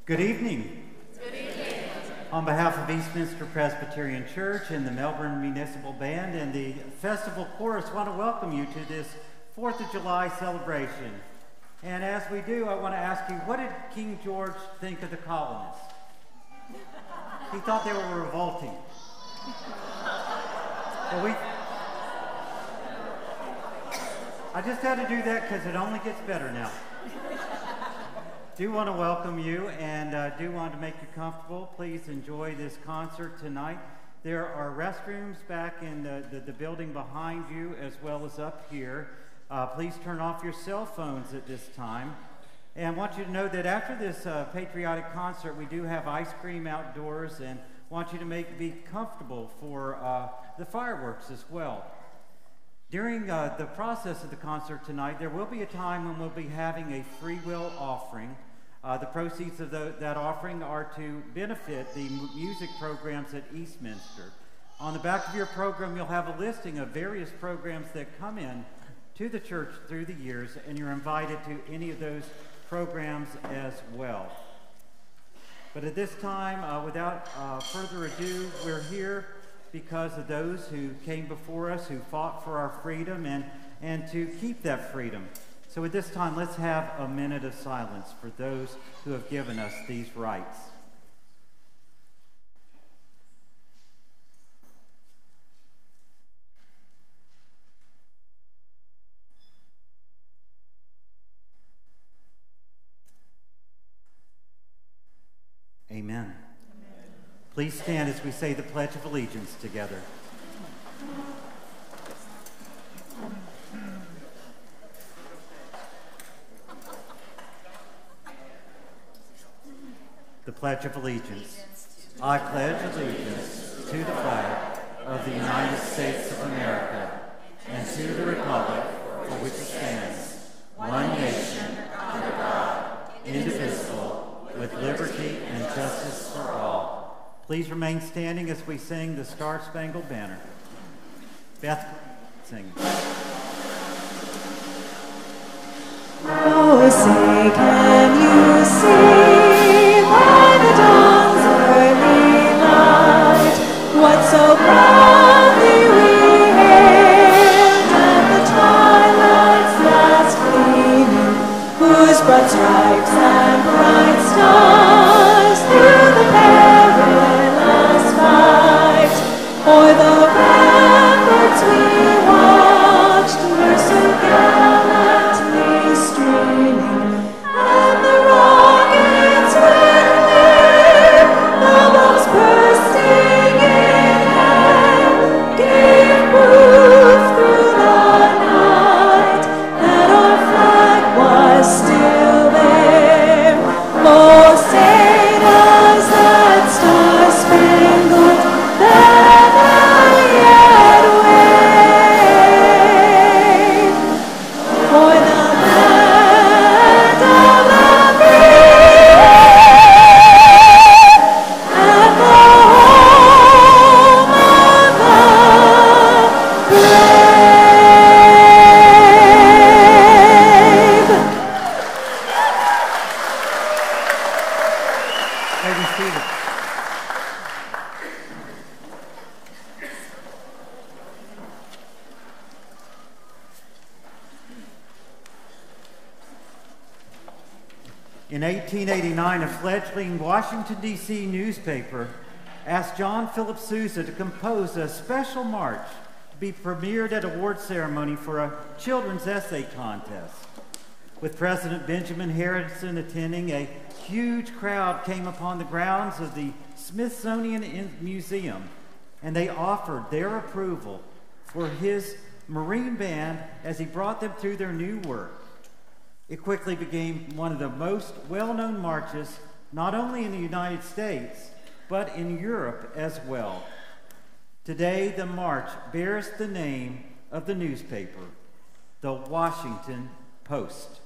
Good evening. Good evening. On behalf of Eastminster Presbyterian Church and the Melbourne Municipal Band and the Festival Chorus, I want to welcome you to this 4th of July celebration. And as we do, I want to ask you, what did King George think of the colonists? He thought they were revolting. Well, I just had to do that because it only gets better now. Do want to welcome you and do want to make you comfortable. Please enjoy this concert tonight. There are restrooms back in the building behind you as well as up here. Please turn off your cell phones at this time. And I want you to know that after this patriotic concert, we do have ice cream outdoors and want you to be comfortable for the fireworks as well. During the process of the concert tonight, there will be a time when we'll be having a free will offering. The proceeds of that offering are to benefit the music programs at Eastminster. On the back of your program, you'll have a listing of various programs that come in to the church through the years, and you're invited to any of those programs as well. But at this time, without further ado, we're here because of those who came before us, who fought for our freedom and to keep that freedom. So at this time, let's have a minute of silence for those who have given us these rights. Amen. Please stand as we say the Pledge of Allegiance together. The Pledge of Allegiance. I pledge allegiance to the flag of the United States of America and to the republic for which it stands, one nation, under God, indivisible, with liberty and justice for all. Please remain standing as we sing the Star-Spangled Banner. Beth, sing. Oh, say, can you see by the dawn's early light what so proudly we hailed at the twilight's last gleaming, whose broad stripes and bright stars through the perilous fight o'er the ramparts we watched were so gallantly streaming, and the rockets went clear, the bombs bursting in air gave proof through the night that our flag was still there. Oh, say does that star-spangled banner yet wave for the land of the free and the home of the brave. May be seated. In 1889, a fledgling Washington, D.C. newspaper asked John Philip Sousa to compose a special march to be premiered at an award ceremony for a children's essay contest. With President Benjamin Harrison attending, a huge crowd came upon the grounds of the Smithsonian Museum, and they offered their approval for his Marine Band as he brought them through their new work. It quickly became one of the most well-known marches, not only in the United States, but in Europe as well. Today, the march bears the name of the newspaper, the Washington Post.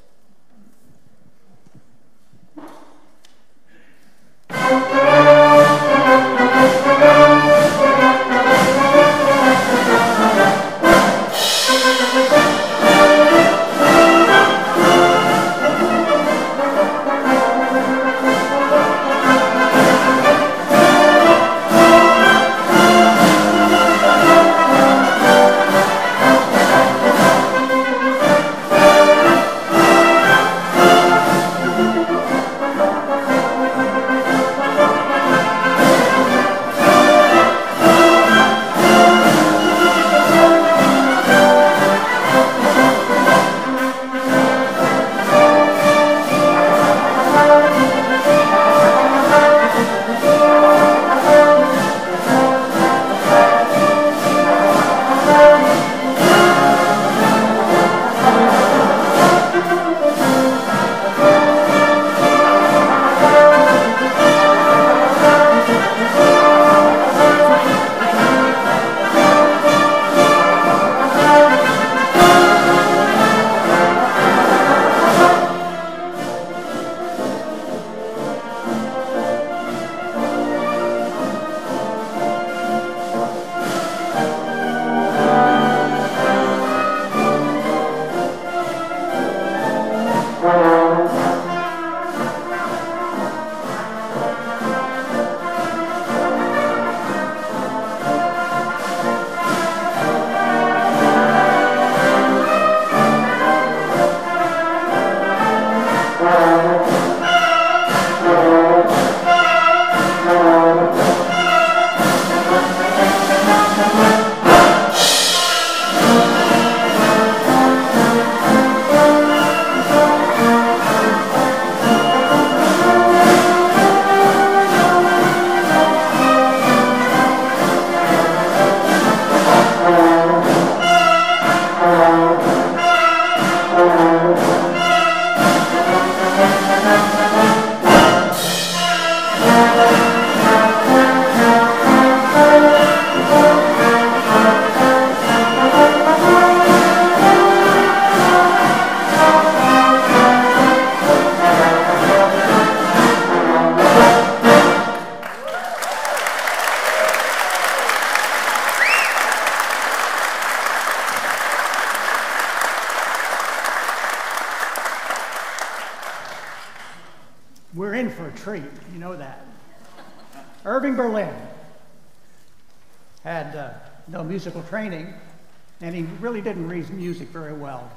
treat, you know that. Irving Berlin had no musical training, and he really didn't read music very well,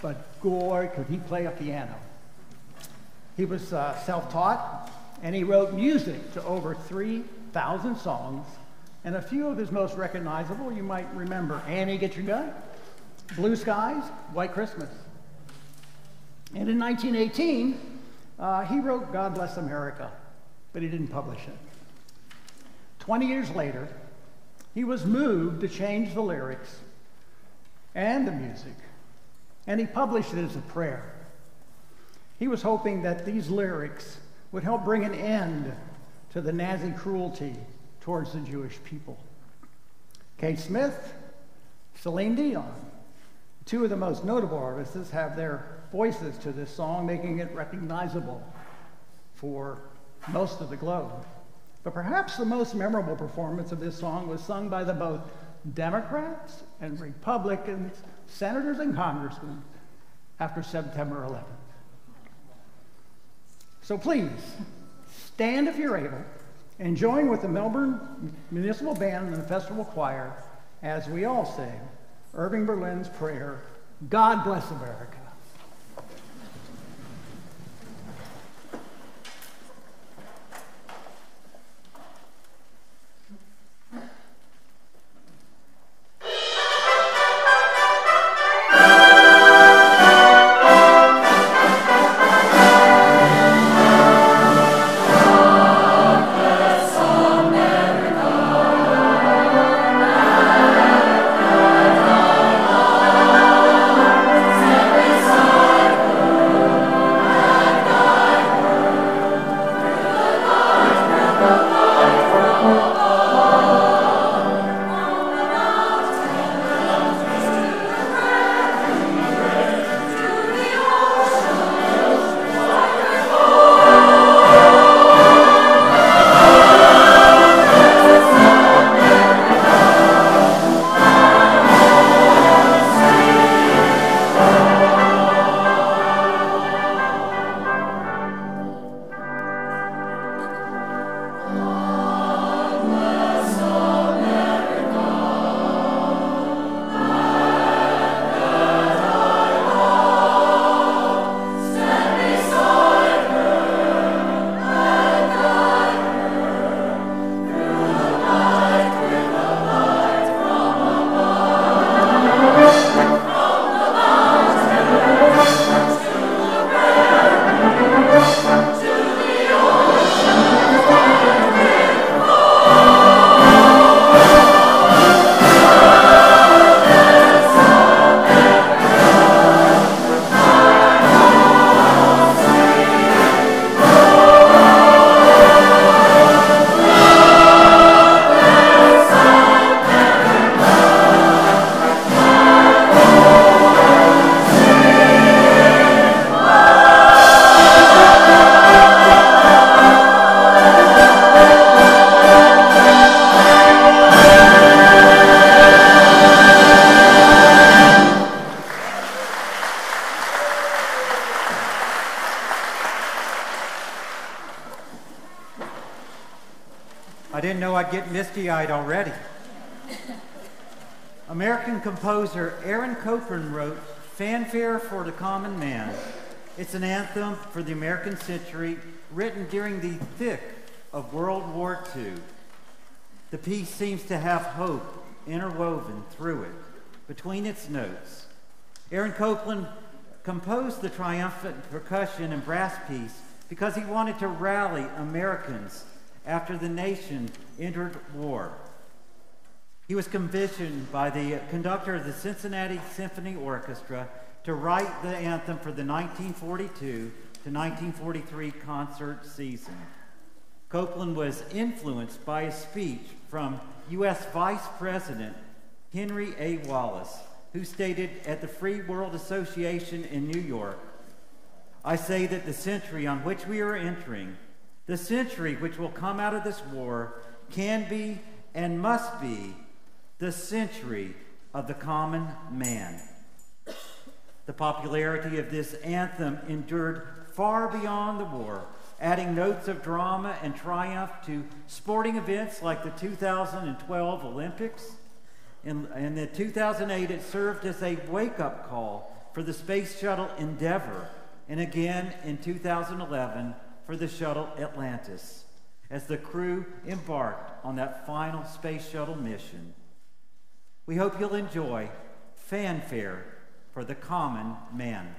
but boy, could he play a piano. He was self-taught, and he wrote music to over 3,000 songs, and a few of his most recognizable, you might remember Annie, Get Your Gun, Blue Skies, White Christmas. And in 1918, he wrote God Bless America, but he didn't publish it. 20 years later, he was moved to change the lyrics and the music, and he published it as a prayer. He was hoping that these lyrics would help bring an end to the Nazi cruelty towards the Jewish people. Kate Smith, Celine Dion, two of the most notable artists, have their voices to this song, making it recognizable for most of the globe. But perhaps the most memorable performance of this song was sung by both Democrats and Republicans, senators and congressmen, after September 11th. So please, stand if you're able, and join with the Melbourne Municipal Band and the Festival Choir as we all sing Irving Berlin's prayer, God Bless America. I didn't know I'd get misty-eyed already. American composer Aaron Copland wrote Fanfare for the Common Man. It's an anthem for the American century written during the thick of World War II. The piece seems to have hope interwoven through it, between its notes. Aaron Copland composed the triumphant percussion and brass piece because he wanted to rally Americans after the nation entered war. He was commissioned by the conductor of the Cincinnati Symphony Orchestra to write the anthem for the 1942 to 1943 concert season. Copland was influenced by a speech from U.S. Vice President Henry A. Wallace, who stated at the Free World Association in New York, "I say that the century on which we are entering, the century which will come out of this war, can be and must be the century of the common man." The popularity of this anthem endured far beyond the war, adding notes of drama and triumph to sporting events like the 2012 Olympics. In the 2008, it served as a wake-up call for the Space Shuttle Endeavour, and again in 2011 for the Shuttle Atlantis, as the crew embarked on that final Space Shuttle mission. We hope you'll enjoy Fanfare for the Common Man.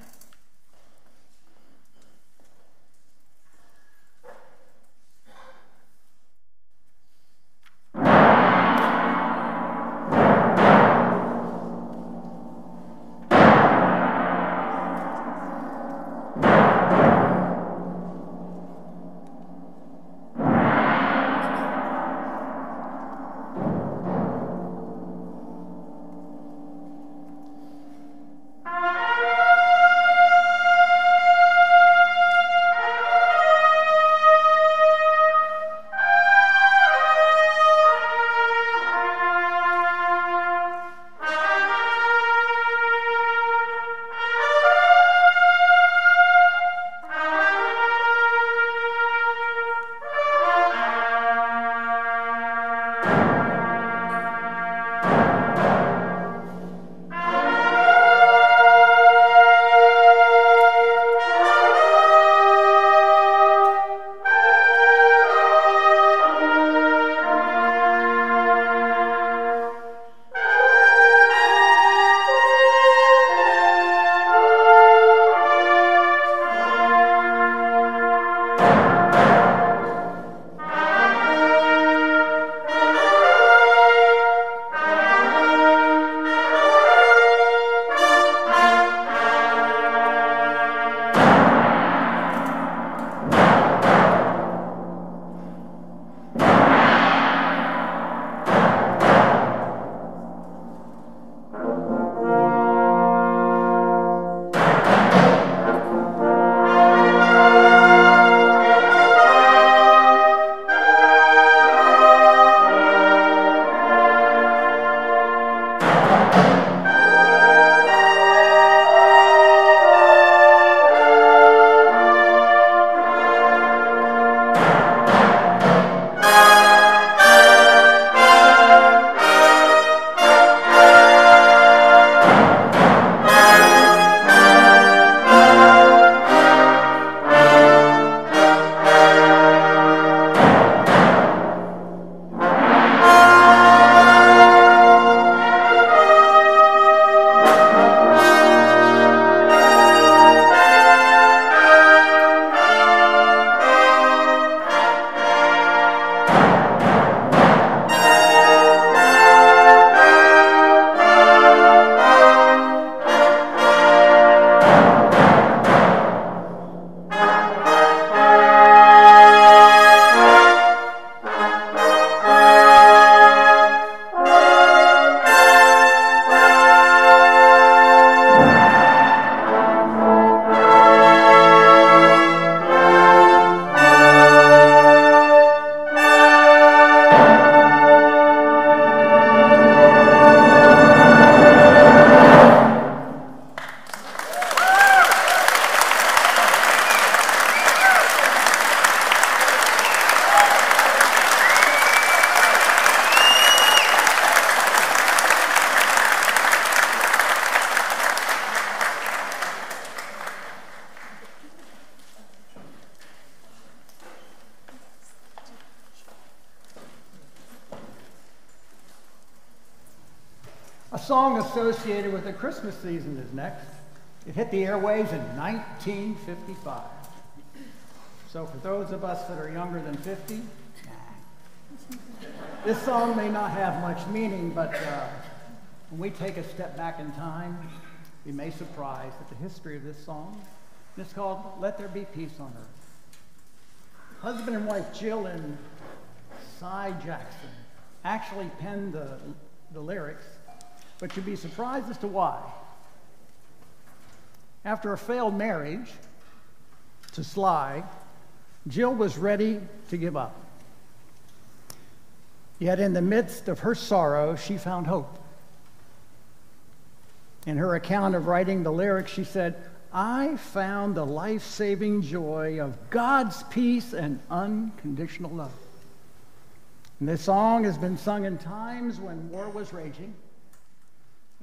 A song associated with the Christmas season is next. It hit the airwaves in 1955. So for those of us that are younger than 50, this song may not have much meaning, but when we take a step back in time, we may surprise at the history of this song. It's called Let There Be Peace on Earth. Husband and wife Jill and Cy Jackson actually penned the lyrics, but you'd be surprised as to why. After a failed marriage to Sly, Jill was ready to give up. Yet in the midst of her sorrow, she found hope. In her account of writing the lyrics, she said, I found the life-saving joy of God's peace and unconditional love. And this song has been sung in times when war was raging,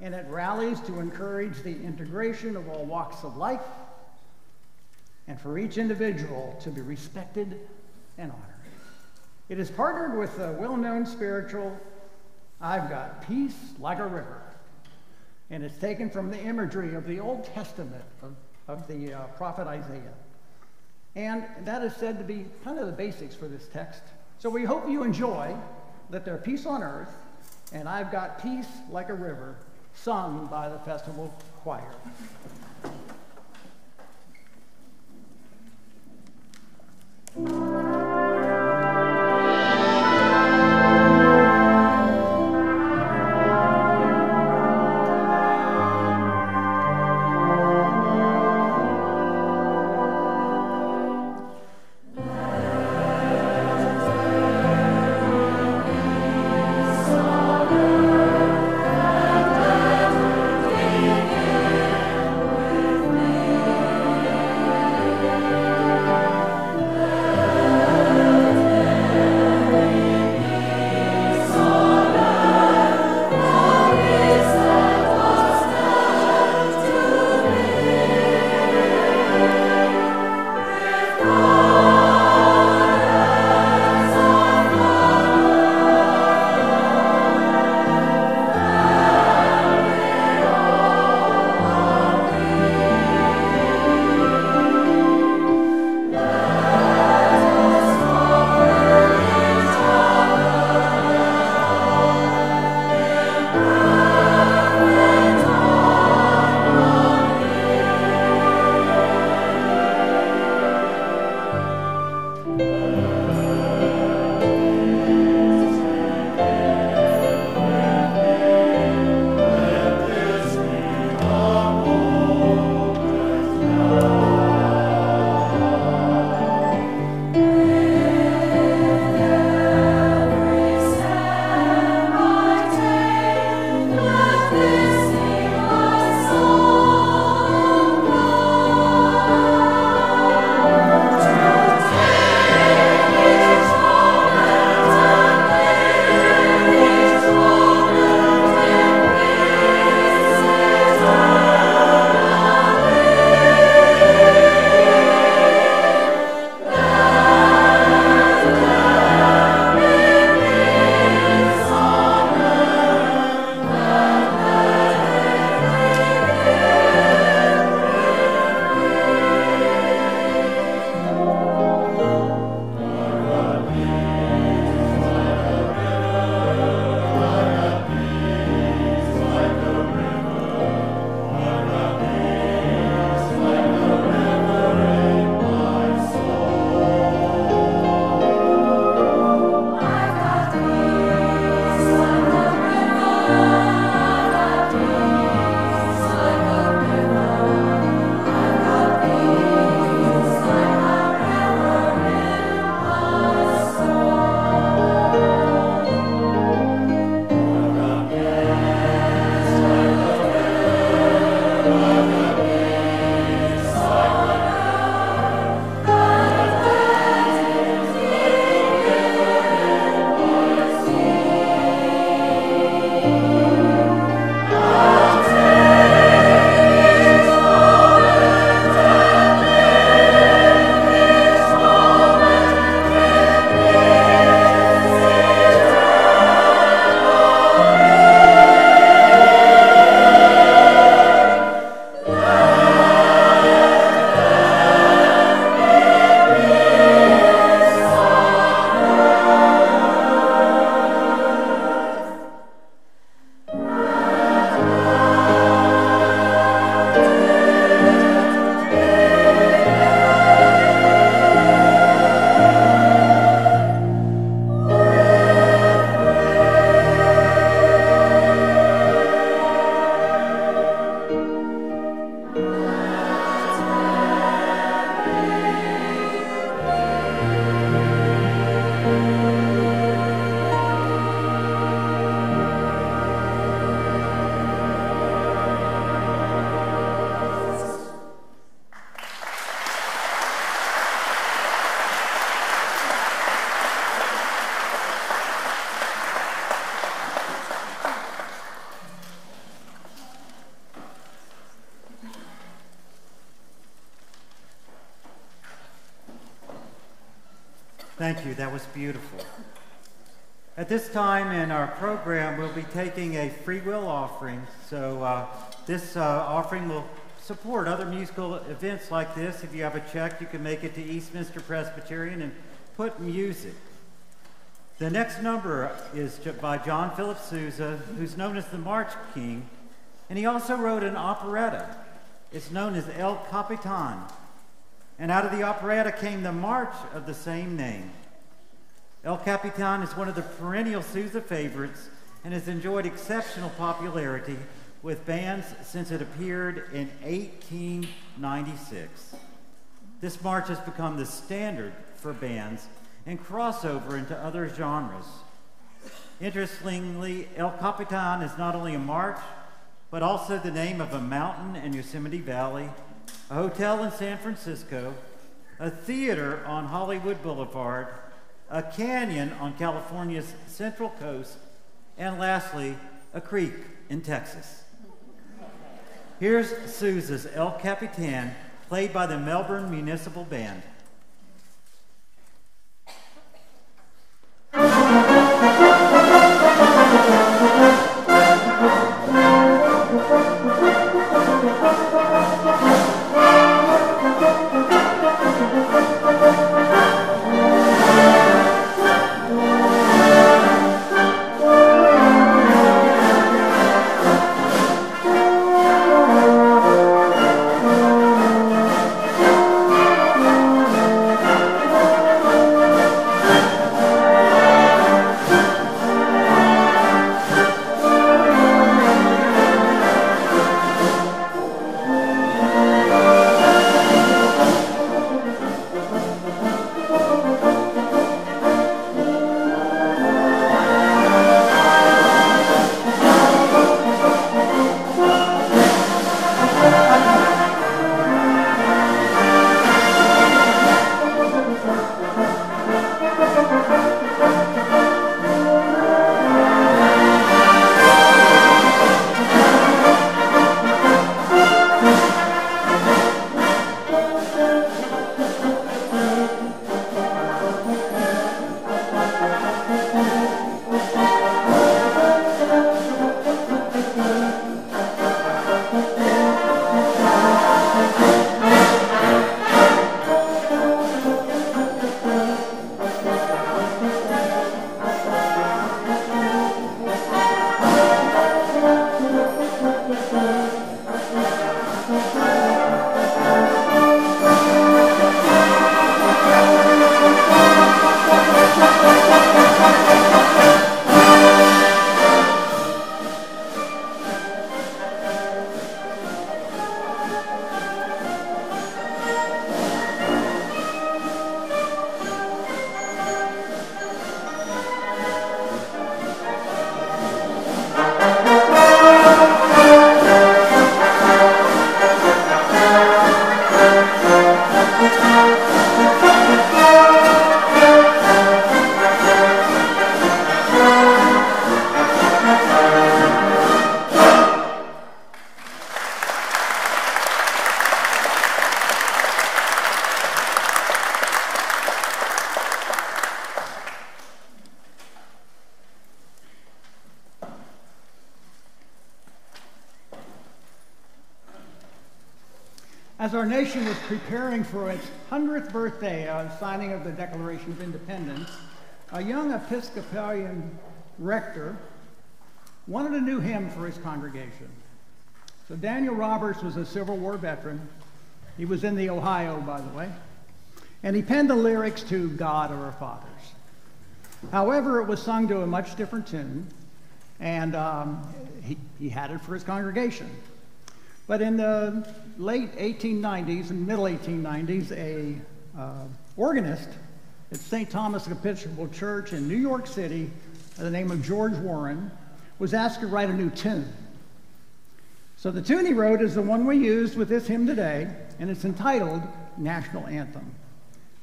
and it rallies to encourage the integration of all walks of life and for each individual to be respected and honored. It is partnered with the well-known spiritual, I've Got Peace Like a River, and it's taken from the imagery of the Old Testament of the prophet Isaiah. And that is said to be kind of the basics for this text. So we hope you enjoy Let There Peace on Earth and I've Got Peace Like a River, sung by the festival choir. With Thank you. That was beautiful. At this time in our program, we'll be taking a free will offering. So this offering will support other musical events like this. If you have a check, you can make it to Eastminster Presbyterian and put music. The next number is by John Philip Sousa, who's known as the March King, and he also wrote an operetta. It's known as El Capitan, and out of the operetta came the march of the same name. El Capitan is one of the perennial Sousa favorites and has enjoyed exceptional popularity with bands since it appeared in 1896. This march has become the standard for bands and crossover into other genres. Interestingly, El Capitan is not only a march, but also the name of a mountain in Yosemite Valley, a hotel in San Francisco, a theater on Hollywood Boulevard, a canyon on California's Central Coast, and lastly, a creek in Texas. Here's Sousa's El Capitan, played by the Melbourne Municipal Band. As our nation was preparing for its 100th birthday signing of the Declaration of Independence, a young Episcopalian rector wanted a new hymn for his congregation. So Daniel Roberts was a Civil War veteran. He was in the Ohio, by the way. And he penned the lyrics to God Our Fathers. However, it was sung to a much different tune, and he had it for his congregation. But in the late 1890s and middle 1890s, a organist at St. Thomas Episcopal Church in New York City by the name of George Warren was asked to write a new tune. So the tune he wrote is the one we use with this hymn today, and it's entitled National Anthem.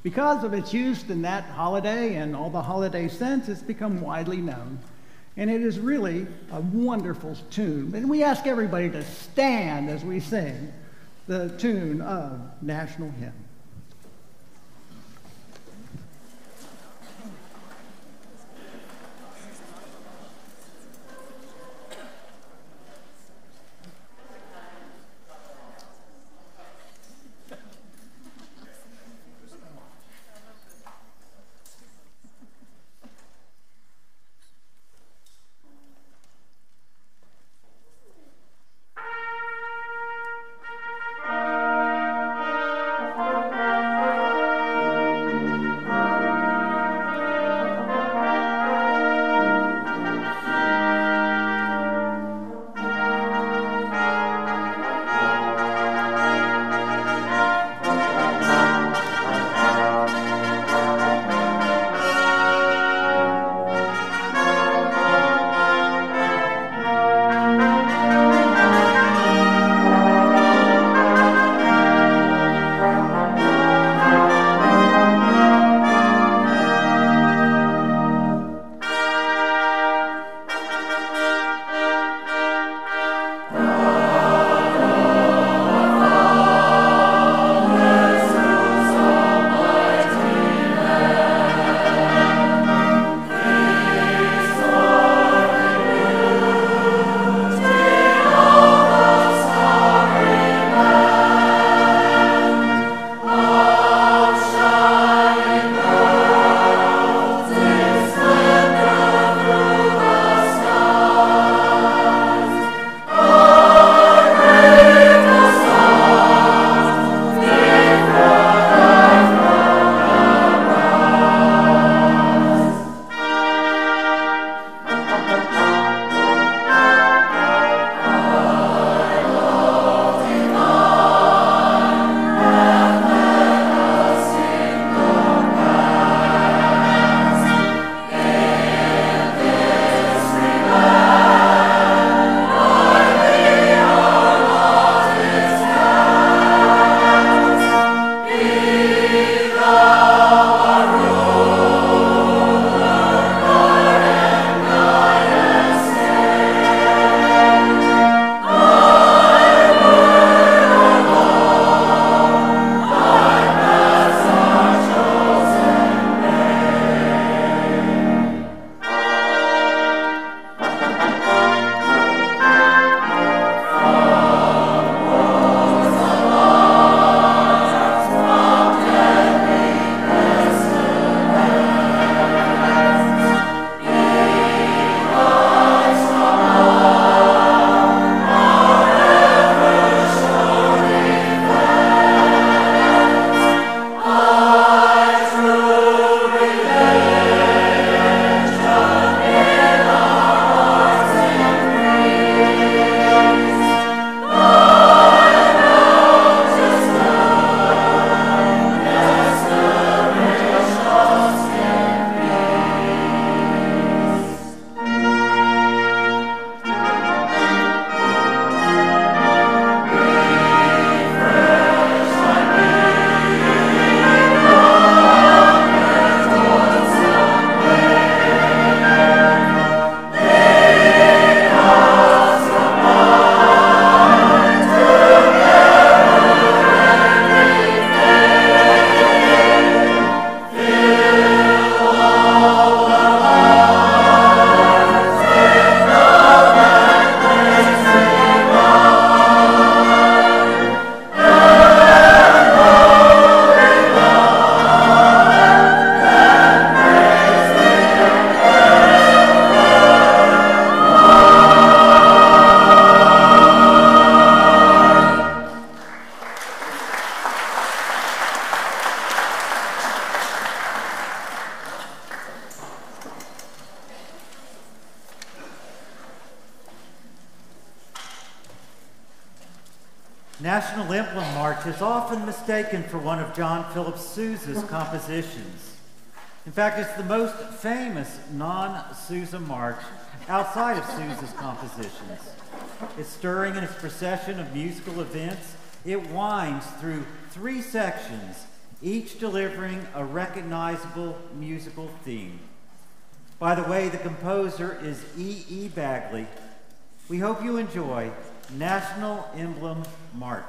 Because of its use in that holiday and all the holiday since, it's become widely known. And it is really a wonderful tune. And we ask everybody to stand as we sing the tune of National Hymn. National Emblem March is often mistaken for one of John Philip Sousa's compositions. In fact, it's the most famous non-Sousa march outside of Sousa's compositions. It's stirring in its procession of musical events. It winds through 3 sections, each delivering a recognizable musical theme. By the way, the composer is E. Bagley. We hope you enjoy National Emblem March.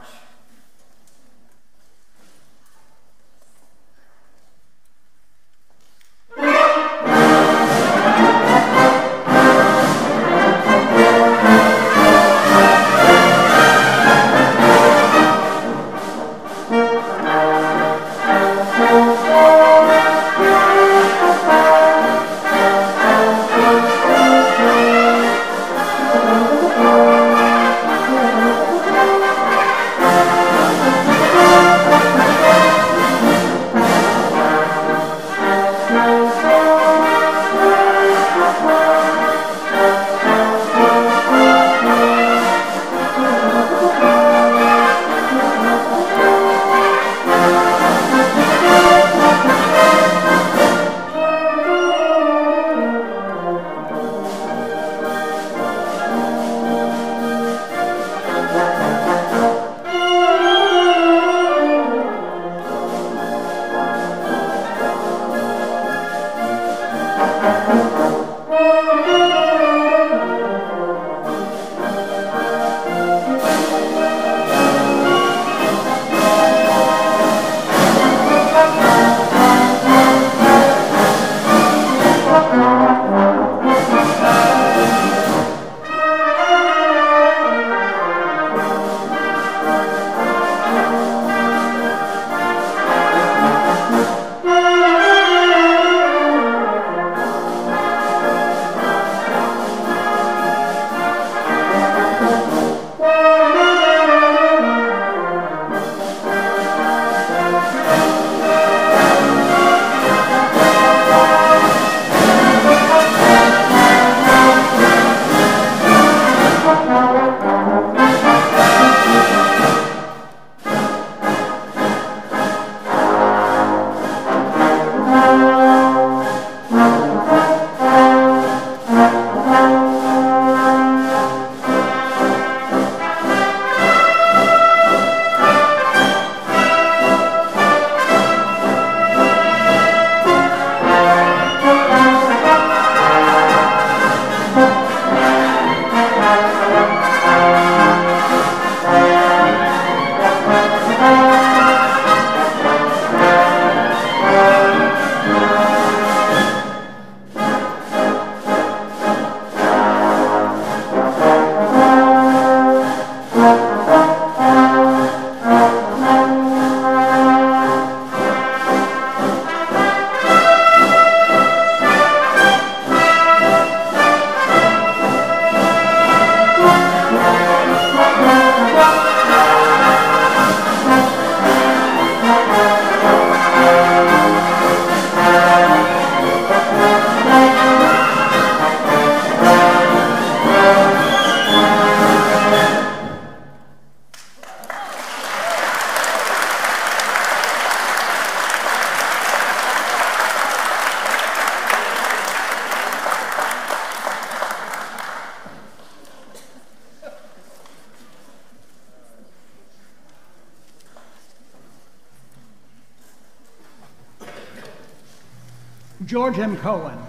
George M. Cohan,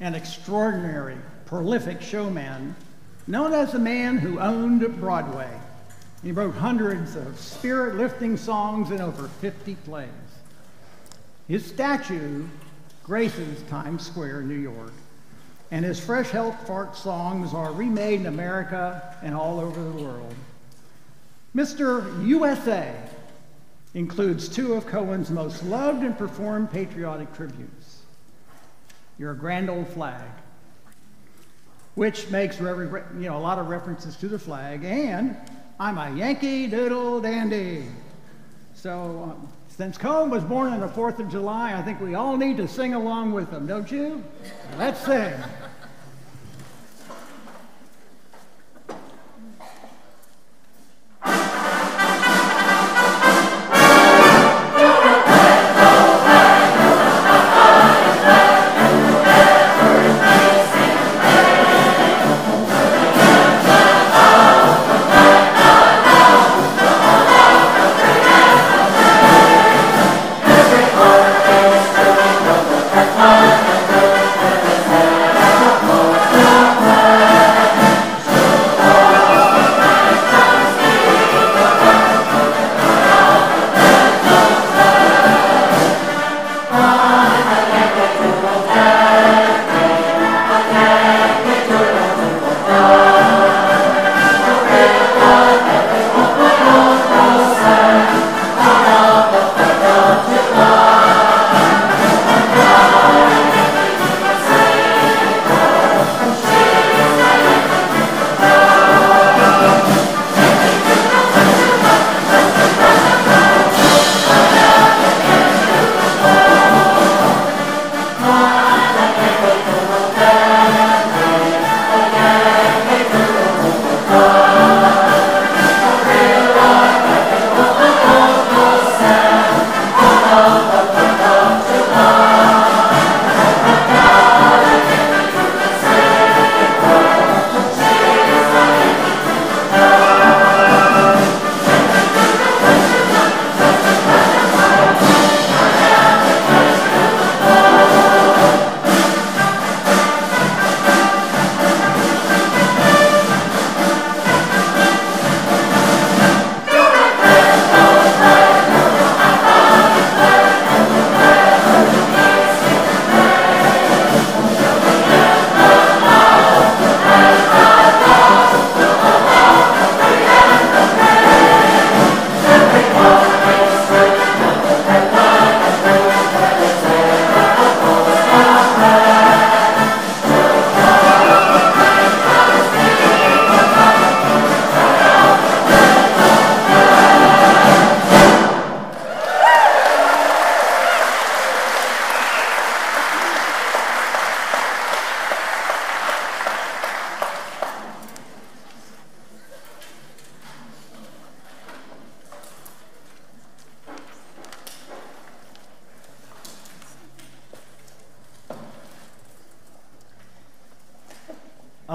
an extraordinary, prolific showman, known as the man who owned Broadway. He wrote hundreds of spirit-lifting songs in over 50 plays. His statue graces Times Square, New York, and his fresh health fart songs are remade in America and all over the world. Mr. USA includes 2 of Cohen's most loved and performed patriotic tributes. Your Grand Old Flag, which makes a lot of references to the flag, and I'm a Yankee Doodle Dandy. So since Cohen was born on the 4th of July, I think we all need to sing along with him, don't you? Let's sing.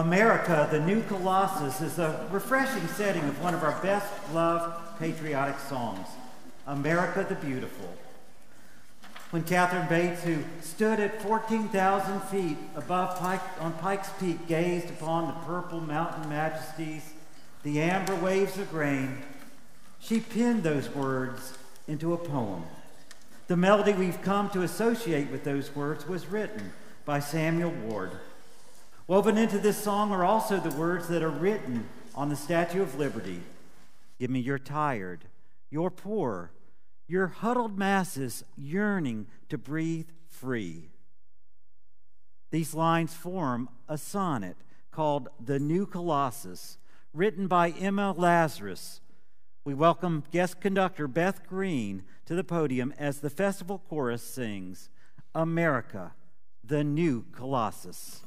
America, the New Colossus, is a refreshing setting of one of our best-loved patriotic songs, America the Beautiful. When Catherine Bates, who stood at 14,000 feet above on Pikes Peak, gazed upon the purple mountain majesties, the amber waves of grain, she penned those words into a poem. The melody we've come to associate with those words was written by Samuel Ward. Woven into this song are also the words that are written on the Statue of Liberty. Give me your tired, your poor, your huddled masses yearning to breathe free. These lines form a sonnet called The New Colossus, written by Emma Lazarus. We welcome guest conductor Beth Green to the podium as the festival chorus sings, America, the New Colossus.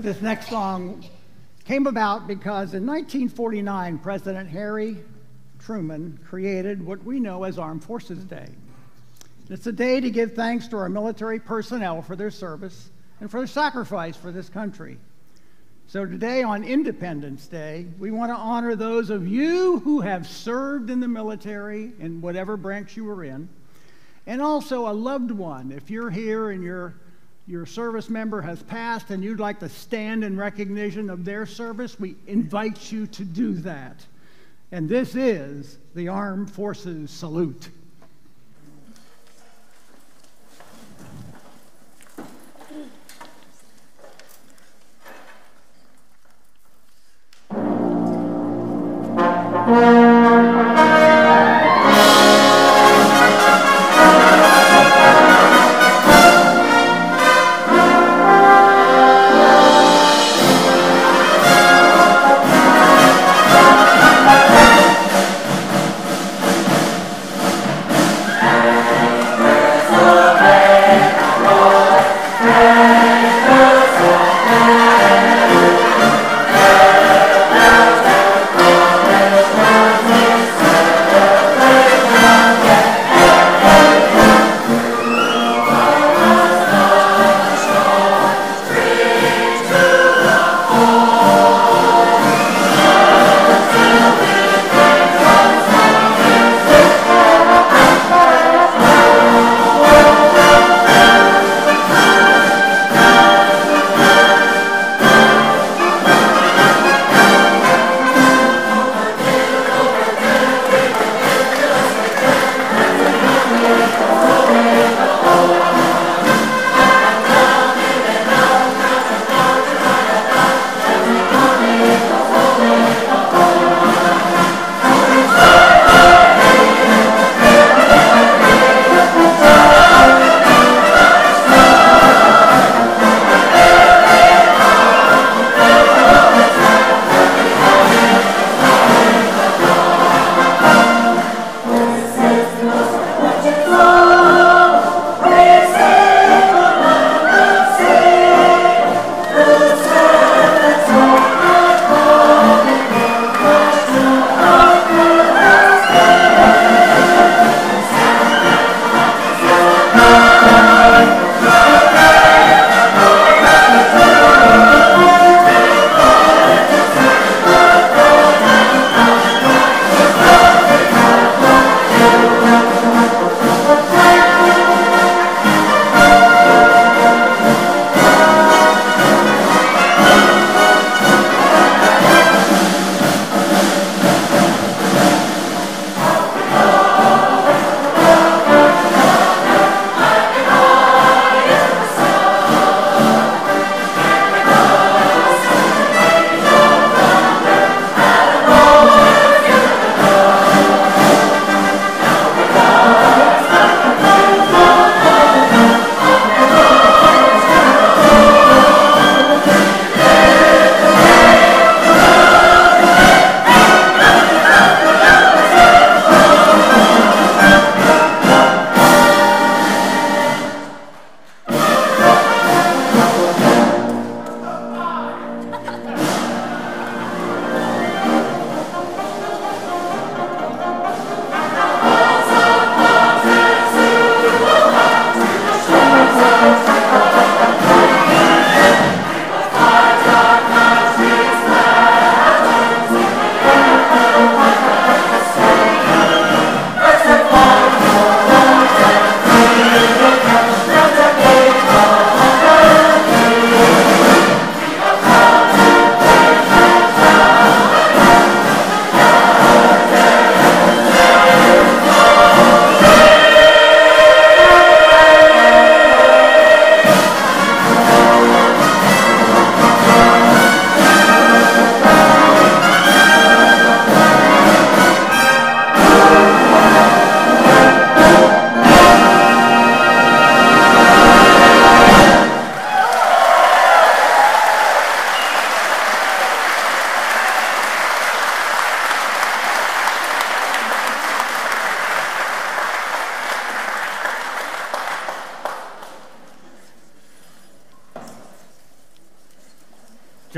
This next song came about because in 1949, President Harry Truman created what we know as Armed Forces Day. It's a day to give thanks to our military personnel for their service and for their sacrifice for this country. So today, on Independence Day, we want to honor those of you who have served in the military in whatever branch you were in, and also a loved one. If you're here and your service member has passed and you'd like to stand in recognition of their service, we invite you to do that. And this is the Armed Forces Salute.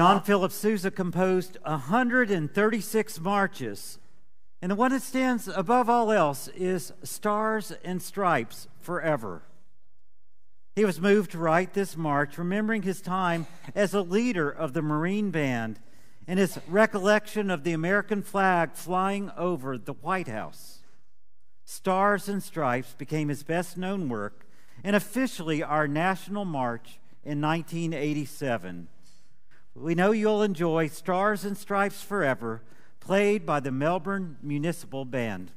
John Philip Sousa composed 136 marches, and the one that stands above all else is Stars and Stripes Forever. He was moved to write this march, remembering his time as a leader of the Marine Band and his recollection of the American flag flying over the White House. Stars and Stripes became his best-known work and officially our national march in 1987. We know you'll enjoy Stars and Stripes Forever, played by the Melbourne Municipal Band.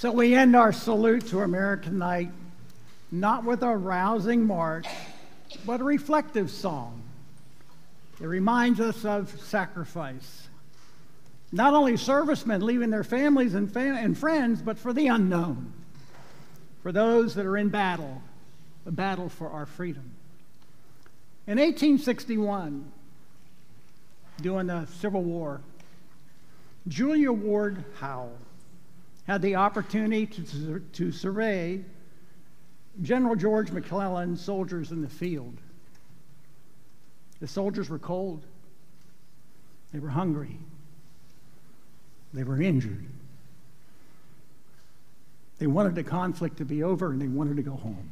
So we end our salute to American Night not with a rousing march, but a reflective song. It reminds us of sacrifice. Not only servicemen leaving their families and friends, but for the unknown, for those that are in battle, a battle for our freedom. In 1861, during the Civil War, Julia Ward Howe had the opportunity to survey General George McClellan's soldiers in the field. The soldiers were cold. They were hungry. They were injured. They wanted the conflict to be over, and they wanted to go home.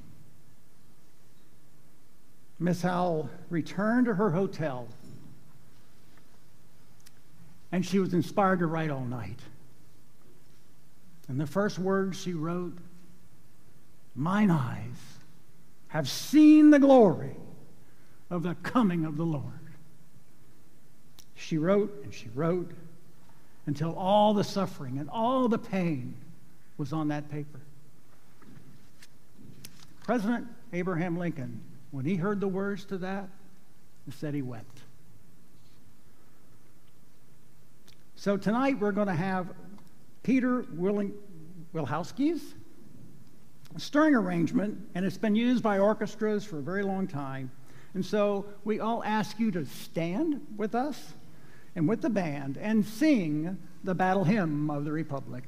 Miss Howell returned to her hotel, and she was inspired to write all night. And the first words she wrote, "Mine eyes have seen the glory of the coming of the Lord." She wrote and she wrote until all the suffering and all the pain was on that paper. President Abraham Lincoln, when he heard the words to that, he said he wept. So tonight we're going to have Peter Wilhowski's string arrangement, and it's been used by orchestras for a very long time. And so we all ask you to stand with us and with the band and sing the Battle Hymn of the Republic.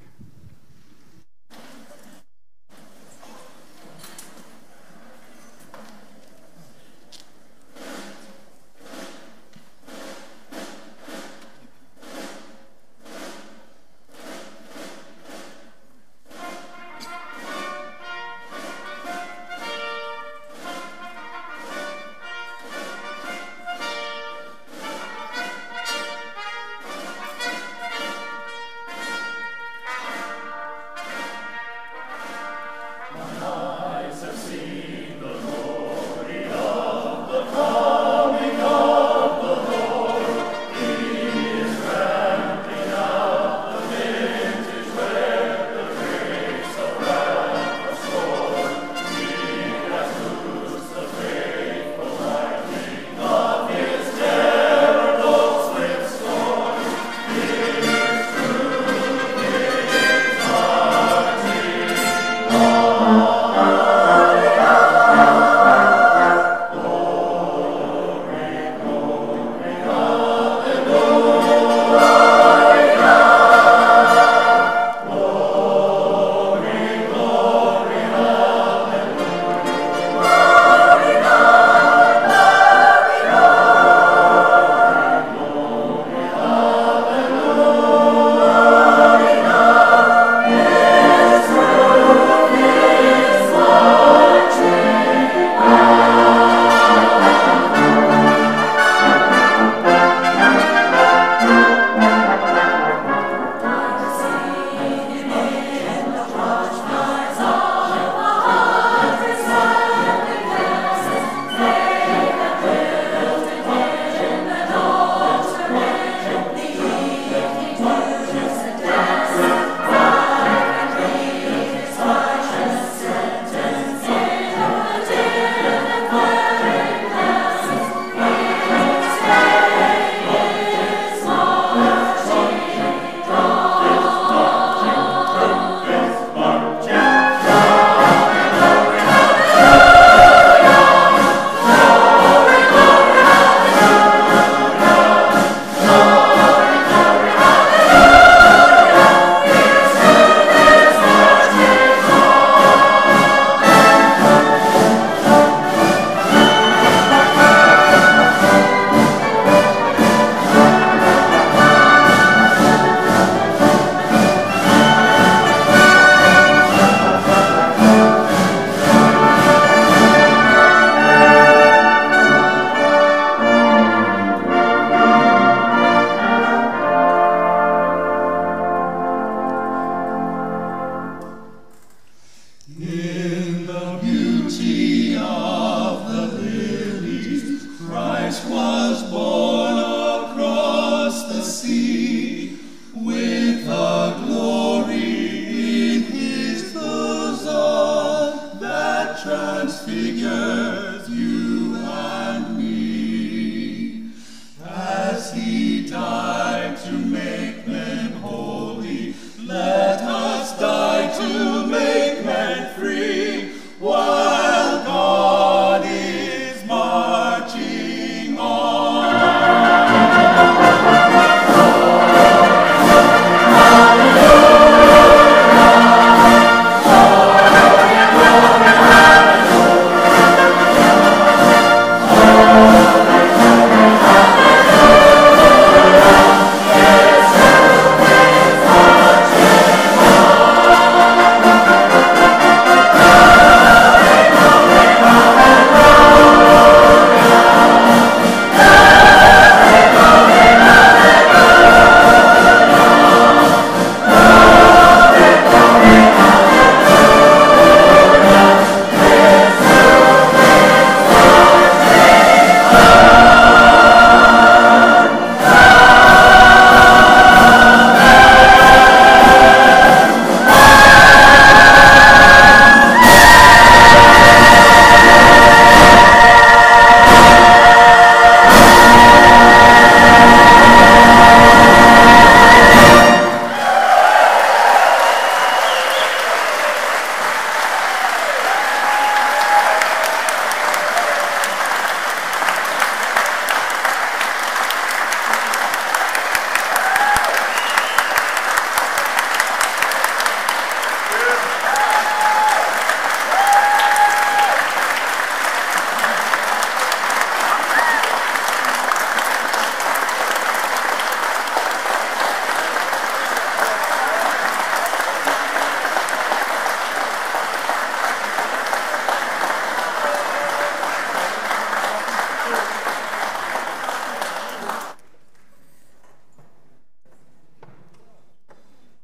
He died to make men.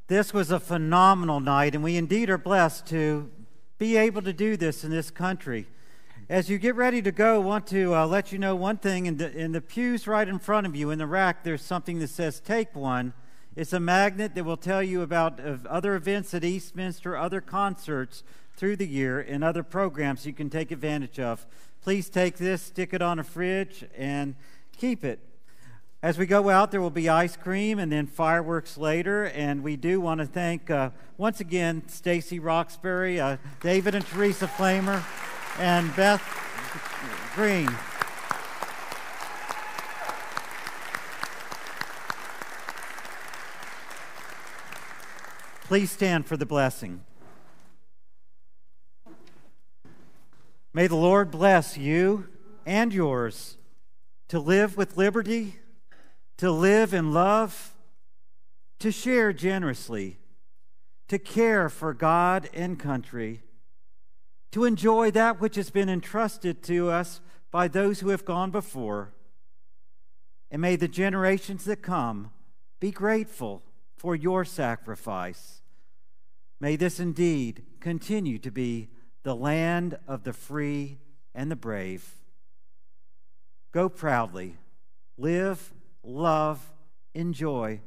This was a phenomenal night, and we indeed are blessed to be able to do this in this country. As you get ready to go, I want to let you know one thing. In the pews right in front of you, in the rack, there's something that says Take One. It's a magnet that will tell you about other events at Eastminster, other concerts through the year, and other programs you can take advantage of. Please take this, stick it on a fridge, and keep it. As we go out, there will be ice cream and then fireworks later, and we do want to thank, once again, Stacy Roxbury, David and Teresa Flamer, and Beth Green. Please stand for the blessing. May the Lord bless you and yours to live with liberty, to live in love, to share generously, to care for God and country, to enjoy that which has been entrusted to us by those who have gone before. And may the generations that come be grateful for your sacrifice. May this indeed continue to be the land of the free and the brave. Go proudly, live, love, enjoy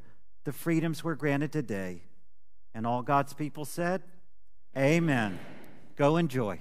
the freedoms we're granted today. And all God's people said, Amen. Go enjoy.